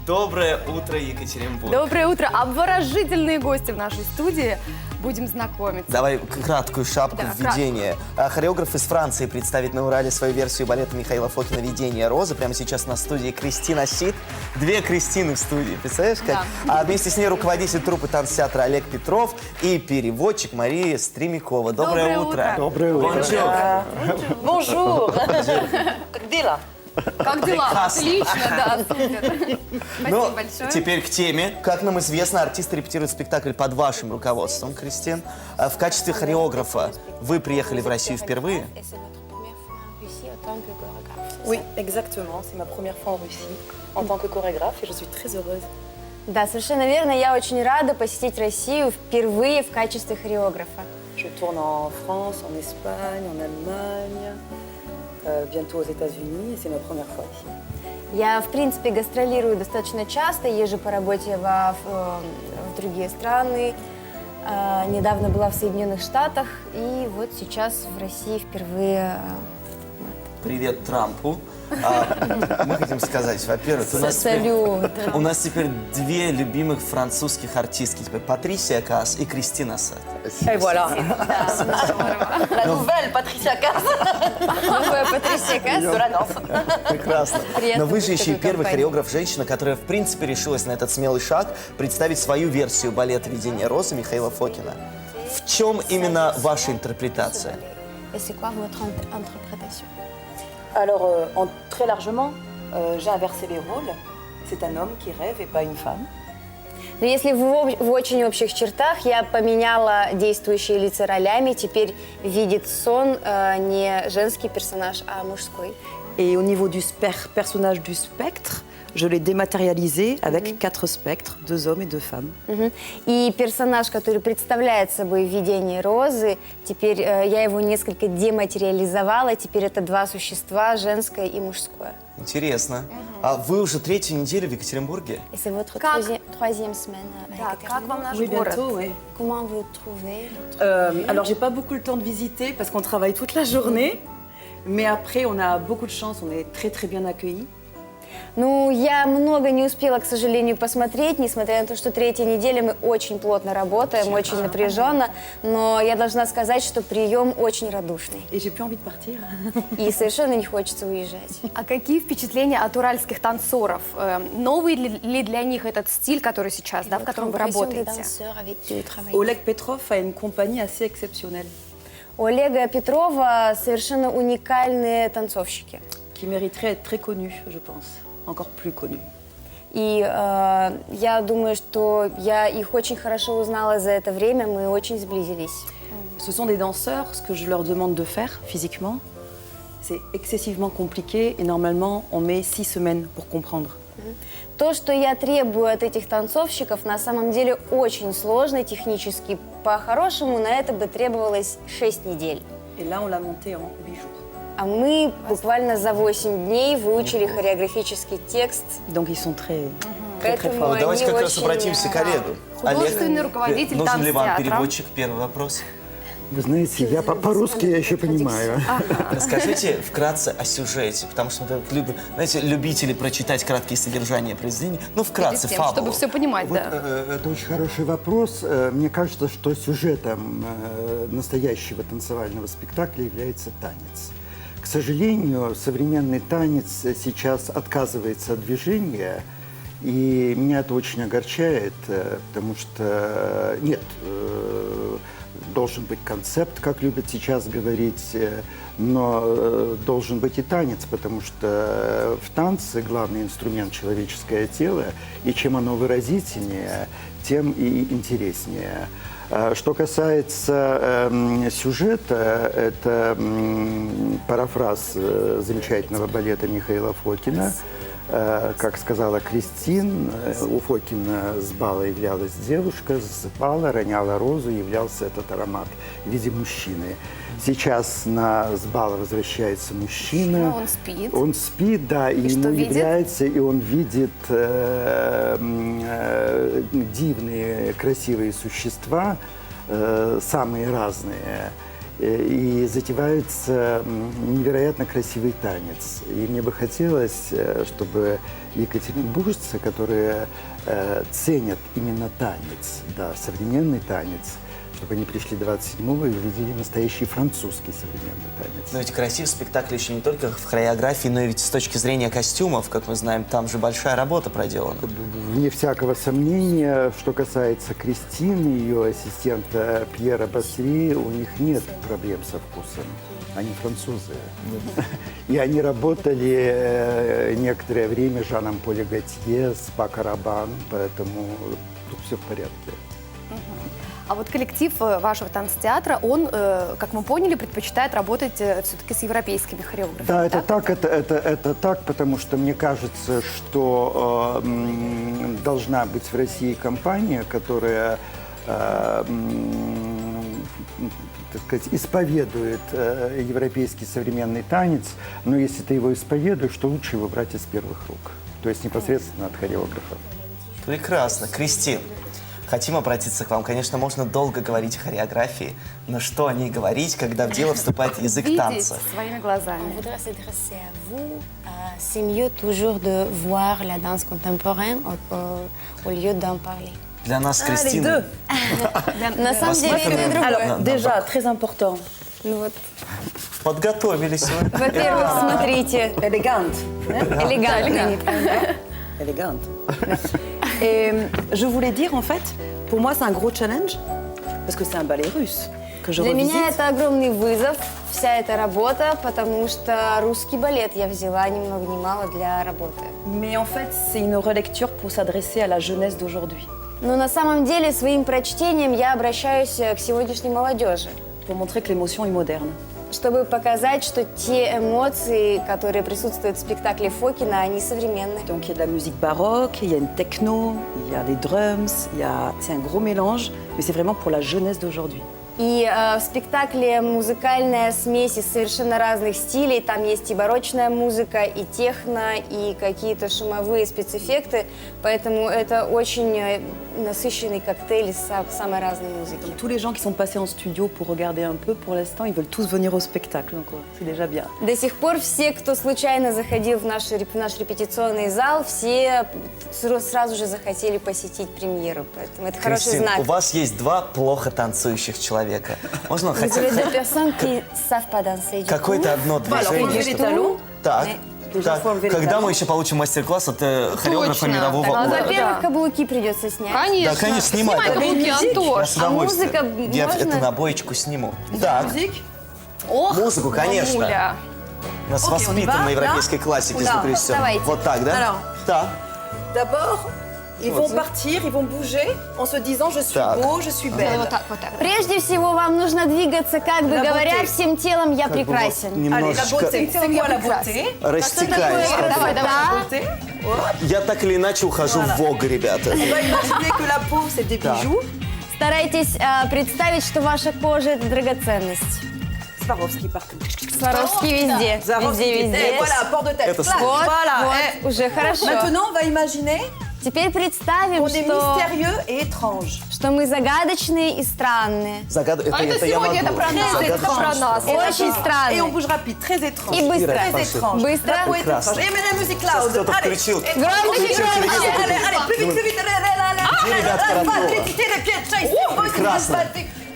Доброе утро, Екатеринбург. Доброе утро. Обворожительные гости в нашей студии. Будем знакомиться. Давай краткую шапку введения. Хореограф из Франции представит на Урале свою версию балета Михаила Фокина «Видение розы». Прямо сейчас на студии Кристина Щит. Две Кристины в студии, представляешь как? Да. А вместе с ней руководитель труппы танцтеатра Олег Петров и переводчик Мария Стремякова. Доброе утро. Доброе утро. Bonjour. Как дела? Как дела? Прекрасно. Отлично, да, супер. Ну, Спасибо большое. теперь к теме. Как нам известно, артисты репетируют спектакль под вашим руководством, Кристин. В качестве хореографа вы приехали в Россию впервые. Oui, exactement. C'est ma première fois en Russie en tant que chorégraphe et je suis très heureuse. Да, совершенно верно. Я очень рада посетить Россию впервые в качестве хореографа. Je tourne en France, en Espagne, en Allemagne, bientôt aux États-Unis et c'est ma première fois ici. Я, в принципе, гастролирую достаточно часто, езжу по работе в другие страны. Недавно была в Соединенных Штатах, и вот сейчас в России впервые. Привет Трампу. Мы хотим сказать, во-первых, Салют. у нас теперь две любимых французских артистки. Теперь Патрисия Касс и Кристина Сет. Et voilà. La nouvelle Patricia Cass Новая Патрисия Касс. de la danse. Прекрасно. Приятно Но вы же быть в еще и такой первый компании. хореограф-женщина, которая, в принципе, решилась на этот смелый шаг представить свою версию балета «Видение розы» Михаила Фокина. В чем именно ваша интерпретация? Et c'est quoi votre interprétation? Alors, très largement, j'ai inversé les rôles. C'est un homme qui rêve et pas une femme. Но если в очень общих чертах, я поменяла действующие лица ролями, теперь видит сон не женский персонаж, а мужской. Et au niveau du personnage du spectre, je l'ai dématérialisé avec 4 spectres, 2 hommes et 2 femmes. Мгм. И персонаж, который представляет собой видение розы, теперь я его несколько дематериализовала, теперь это два существа, женское и мужское. Интересно. А вы уже третью неделю в Екатеринбурге? Et c'est votre Как? troisième semaine à Да, как вам наш Oui, город? bientôt, oui. Comment vous trouvez? Alors, j'ai pas beaucoup le temps de visiter parce qu'on travaille toute la journée. Mais après, on a beaucoup de chance, on est très très bien accueillis. Ну, я много не успела, к сожалению, посмотреть, несмотря на то, что третья неделя мы очень плотно работаем, очень напряженно, но я должна сказать, что прием очень радушный. Et j'ai plus envie de partir. И совершенно не хочется уезжать. А какие впечатления от уральских танцоров? Новый ли для них этот стиль, который сейчас, да, в котором вы работаете? Oleg Petrov a une compagnie assez exceptionnelle У Олега Петрова совершенно уникальные танцовщики. qui mériterait être très connue, je pense, encore plus connue. И я думаю, что я их очень хорошо узнала за это время, мы очень сблизились. Ce sont des danseurs, ce que je leur demande de faire physiquement, c'est excessivement compliqué et normalement on met 6 semaines pour comprendre. То, что я требую от этих танцовщиков, на самом деле очень сложно технически. По-хорошему, на это бы требовалось 6 недель. Et là on l'a monté en 8 jours. А мы буквально за 8 дней выучили хореографический текст. Donc ils sont très, très, très Поэтому forts. Вот давайте они как раз очень, обратимся к Олегу. Художественный руководитель нужен ли вам танцтеатра. переводчик? Первый вопрос. Вы знаете, я по-русски я еще понимаю. Расскажите вкратце о сюжете, потому что мы любим, знаете, любители прочитать краткие содержания произведений. Ну, вкратце, Перед тем, фабулу. чтобы все понимать, Вот, да. это очень хороший вопрос. Мне кажется, что сюжетом настоящего танцевального спектакля является танец. К сожалению, современный танец сейчас отказывается от движения, и меня это очень огорчает, потому что нет, должен быть концепт, как любят сейчас говорить, но должен быть и танец, потому что в танце главный инструмент человеческое тело, и чем оно выразительнее, тем и интереснее. Что касается сюжета, это парафраз замечательного балета Михаила Фокина. Как сказала Кристин, у Фокина с бала являлась девушка, с бала роняла розу, являлся этот аромат в виде мужчины. Сейчас с бала возвращается мужчина. Он спит. Он спит, да, и что ему видит? является, и он видит дивные, красивые существа, самые разные. и затевается невероятно красивый танец. И мне бы хотелось, чтобы екатеринбуржцы, которые ценят именно танец, да, современный танец, чтобы они пришли 27-го и увидели настоящий французский современный танец. Но ведь красив спектакль еще не только в хореографии, но и ведь с точки зрения костюмов, как мы знаем, там же большая работа проделана. Вне всякого сомнения, что касается Кристины, ее ассистента Пьера Басри, у них нет проблем со вкусом. Они французы. И они работали некоторое время с Жаном Полем Готье, с Пако Рабан, поэтому тут все в порядке. А вот коллектив вашего танцтеатра, он, как мы поняли, предпочитает работать все-таки с европейскими хореографами. Да, это так, это так, потому что мне кажется, что должна быть в России компания, которая, так сказать, исповедует европейский современный танец, но если ты его исповедуешь, то лучше его брать из первых рук, то есть непосредственно от хореографа. Прекрасно. Кристин, хотим обратиться к вам. Конечно, можно долго говорить о хореографии, но что о ней говорить, когда в дело вступает язык Видеть танца? своими On глазами. voudrait s'adresser à vous. C'est mieux toujours de voir la danse contemporaine au lieu d'en parler. Для нас, Les Кристина, deux. На самом деле, это и другое. Alors, déjà, très important, Ну вот, подготовились вы. во-первых, смотрите, élégante. элегантно. Élégante. Et je voulais dire, en fait, pour moi, c'est un gros challenge, parce que c'est un ballet russe que je Для меня revisite. это огромный вызов, вся эта работа, потому что русский балет я взяла ни много ни мало для работы. Mais en fait, c'est une relecture pour s'adresser à la jeunesse d'aujourd'hui, Но на самом деле своим прочтением я обращаюсь к сегодняшней молодежи, pour montrer que l'émotion est moderne. чтобы показать, что те эмоции, которые присутствуют в спектакле Фокина, они современные. Donc il y a de la musique baroque, il y a une techno, il y a des drums, c'est un gros mélange, mais c'est vraiment pour la jeunesse d'aujourd'hui. И в спектакле музыкальная смесь из совершенно разных стилей. Там есть и барочная музыка, и техно, и какие-то шумовые спецэффекты. Поэтому это очень насыщенный коктейль из самой разной музыки. Tous les gens qui sont passés en studio pour regarder un peu, pour l'instant, ils veulent tous venir au spectacle, donc c'est déjà bien. До сих пор все, кто случайно заходил в наш репетиционный зал, все сразу же захотели посетить премьеру. Поэтому это хороший Кристин, знак. у вас есть два плохо танцующих человека. Можно Vous хотя avez бы deux personnes qui savent pas danser du coup. какое-то одно движение? lever les talons. Так, Déjà, так. faut enlever les Когда talons. мы еще получим мастер-класс от хореографа Точно. мирового Так, Ну, уровня? во-первых, Да. каблуки придется снять. Конечно. Да, конечно, снимай. каблуки, Я Антош. с удовольствием. музыка Я можно? это на боечку сниму. Так, Musique. Ох, Музыку, конечно. мамуля. нас Окей, воспитан on y va? на европейской классике Куда? звукорежиссер. Давайте. Вот так, да? Alors. Так. D'abord, ils vont partir, ils vont bouger en se disant je suis Так. beau, je suis belle. Вот так, вот так. Прежде всего, вам нужно двигаться, как бы La говоря, beauté. всем телом «я Как бы вот прекрасен». Allez, la немножечко beauté, c'est quoi la beauté? растекаюсь. такое как бы. красота? Beauté. Hop. Я так или иначе ухожу в Vogue, ребята. On va imaginer que la peau, c'est des bijoux. Старайтесь представить, что ваша кожа – это драгоценность. Swarovski partout. Сваровски везде, Swarovski. везде, везде. Eh, voilà, port de tête. Это Clac. Вот, Voilà. вот, eh. уже хорошо. Maintenant, on va imaginer Теперь представим, qu'on est что mystérieux et étrange. мы загадочные и странные. А это я сегодня могу. это про нас, Très это про étrange. нас. Очень Et on странные. bouge rapide, très étrange. И быстро. Ира, Très пошли. étrange. Быстро. La peau est Прекрасно. étrange. Et mais la musique Сейчас loud. кто-то Allez. включил. Et- Громче, Включил громче. телевизор. Allez, allez, plus vite, plus vite. Где ребятка Радкова? Les pieds, chase. прекрасно.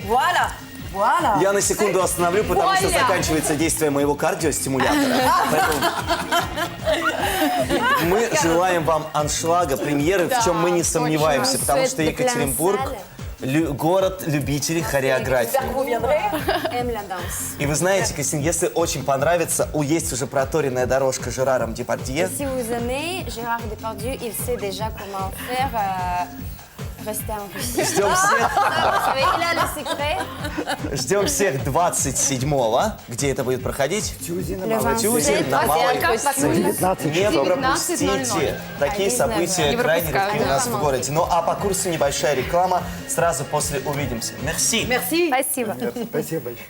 Voilà, voilà. Я на секунду остановлю, потому что Оля! заканчивается действие моего кардиостимулятора. Поэтому мы желаем вам аншлага, премьеры, в чем мы не сомневаемся, потому что Екатеринбург город любителей хореографии. Vous viendrez. Aime la danse. И вы знаете, Кристин, если очень понравится, есть уже проторенная дорожка Жераром Депардье. Si vous aimez Gérard Depardieu, il sait déjà comment faire rester en Russie. Ждем всех, Vous savez, il a le secret. ждем всех 27-го. Где это будет проходить? Le Тюзе 27, на Малой. Как В 19 Не часов. пропустите. 19:00. Такие события Не крайне пропускают. редки у нас в городе. Ну а по курсу небольшая реклама. Сразу после увидимся. Мерси. Merci. Спасибо. Спасибо большое.